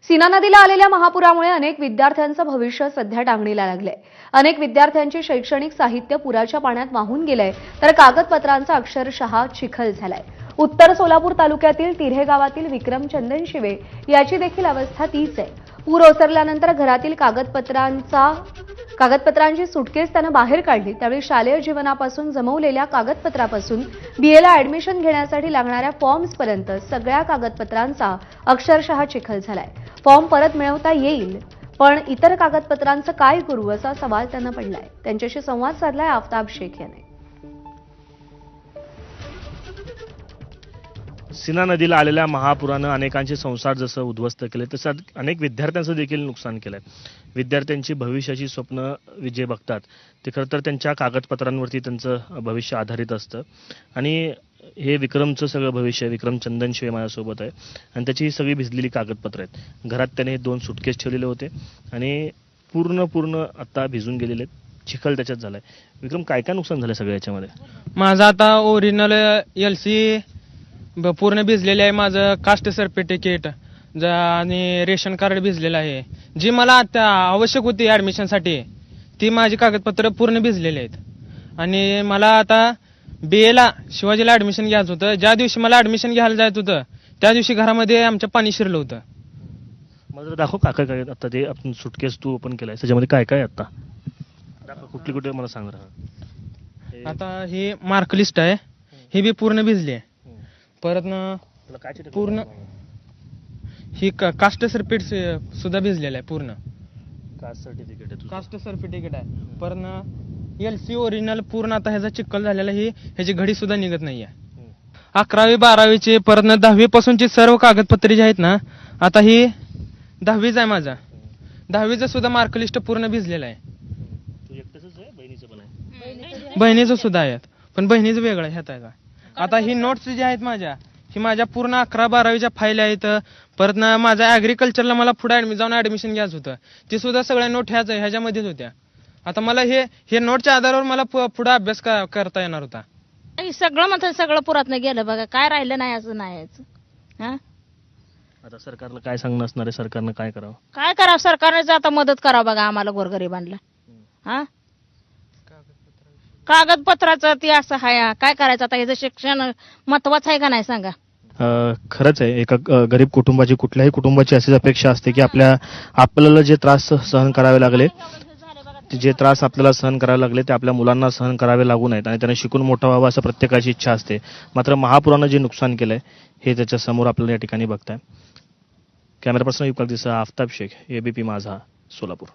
सीना नदीला आलेल्या महापुरामुळे अनेक विद्यार्थ्यांचं भविष्य सध्या टांगणीला लागलंय। अनेक विद्यार्थ्यांचे शैक्षणिक साहित्य पुराच्या पाण्यात वाहून गेलंय, तर कागदपत्रांचा अक्षरशः चिखल झालाय। उत्तर सोलापूर तालुक्यातील तिऱ्हे गावातील विक्रम चंदनशिवे याची देखील अवस्था तीच आहे। पूर ओसरल्यानंतर घरातील कागदपत्रांची सुटकेस त्यानं बाहेर काढली, त्यावेळी शालेय जीवनापासून जमवलेल्या कागदपत्रापासून बीएला ऍडमिशन घेण्यासाठी लागणाऱ्या फॉर्म्सपर्यंत सगळ्या कागदपत्रांचा अक्षरशः चिखल झालाय। फॉर्म परत मिळवता येईल, पण इतर कागदपत्रांचं काय करू असा सवाल त्यांना पडलाय। त्यांच्याशी संवाद साधलाय आफताब शेख याने। सीना नदीला आलेल्या महापुरानं अनेकांचे संसार जसं उद्ध्वस्त केले, तसं अनेक विद्यार्थ्यांचं देखील नुकसान केलंय। विद्यार्थ्यांची भविष्याची स्वप्न जे बघतात ते खरं तर त्यांच्या कागदपत्रांवरती त्यांचं भविष्य आधारित असतं। आणि हे विक्रमचं सगळं भविष्य, विक्रम चंदनशिवे माझ्यासोबत आहे आणि त्याची ही सगळी भिजलेली कागदपत्र आहेत। घरात त्याने 2 सुटकेस ठेवलेले होते आणि पूर्ण आता भिजून गेलेले आहेत, चिखल त्याच्यात झालाय। विक्रम, काय काय नुकसान झालं सगळ्या याच्यामध्ये? माझं आता ओरिजिनल एलसी पूर्ण भिजलेलं आहे, माझं कास्ट सर्टिफिकेट आणि रेशन कार्ड भिजलेलं आहे। जी मला आता आवश्यक होती ऍडमिशनसाठी ती माझी कागदपत्र पूर्ण भिजलेली आहेत। आणि मला आता बीएला शिवाजीला ऍडमिशन घ्यायचं होतं। ज्या दिवशी मला ऍडमिशन घ्यायला जायचं होतं त्या दिवशी घरामध्ये आमच्या पाणी शिरलं होतं। मला जरा दाखव काय काय आता ते आपण सुटकेस तू ओपन केलाय, त्याच्यामध्ये काय काय आता दाखव, कुठले मला सांग रहा। आता ही मार्क लिस्ट आहे, ही बी पूर्ण भिजली आहे। परत पूर्ण ही कास्ट सर्टिफिकेट सुद्धा भिजलेलं आहे पूर्ण। कास्ट सर्टिफिकेट आहे तुझं? कास्ट सर्टिफिकेट आहे। परत एलसी ओरिजिनल पूर्ण आता ह्याचा चिखल झालेला, ही ह्याची घडी सुद्धा निघत नाहीये। 11वी 12वीचे परत 10वी पासूनची सर्व कागदपत्रे जी आहेत ना, आता ही 10वीच आहे माझा। 10वीचं सुद्धा मार्क लिस्ट पूर्ण भिजलेलं आहे। तू एकटेच आहे? बहिणीचं पण आहे? बहिणीचं सुद्धा आहे, पण बहिणीचं वेगळं आहे ह्यात आहे का। आता ही नोट्स जी आहेत माझ्या, ही माझ्या पूर्ण 11 12वीच्या फाईल आहेत। परत माझ्या ऍग्रिकल्चरला मला पुढे जाऊन ऍडमिशन घ्यायचं होतं, ती सुद्धा सगळ्या नोट ह्याच्यामध्येच होत्या। आता मला हे नोटच्या आधारावर मला पुढे अभ्यास करता येणार होता। सगळं म्हणतात सगळं पुरातनं गेलं बघा, काय राहिलं नाही असं नाही हा। आता सरकारला काय सांगणं असणार आहे? सरकारनं काय करावं? काय करावं, सरकारने आता मदत करावं बघा आम्हाला गोरगरिबांना। हा, कागदपत्राचं ती असं आहे, काय करायचं आता? याचं शिक्षण महत्वाचं आहे का नाही सांगा? खरंच आहे, एका गरीब कुटुंबाची, कुठल्याही कुटुंबाची अशीच अपेक्षा असते की आपल्याला जे त्रास सहन करावे लागले, जे त्रास आपल्याला सहन करावे लागले ते आपल्या मुलांना सहन करावे लागू नयेत आणि त्यांना शिकून मोठं व्हावं असं प्रत्येकाची इच्छा असते। मात्र महापुरानं जे नुकसान केलंय हे त्याच्या समोर आपल्याला या ठिकाणी बघताय। कॅमेरा पर्सन युगपाल दिसा, आफताब शेख, एबीपी माझा, सोलापूर।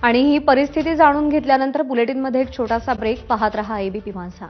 आणि ही परिस्थिती जाणून घेतल्यानंतर बुलेटिनमध्ये एक छोटासा ब्रेक, पाहत रहा एबीपी माझा।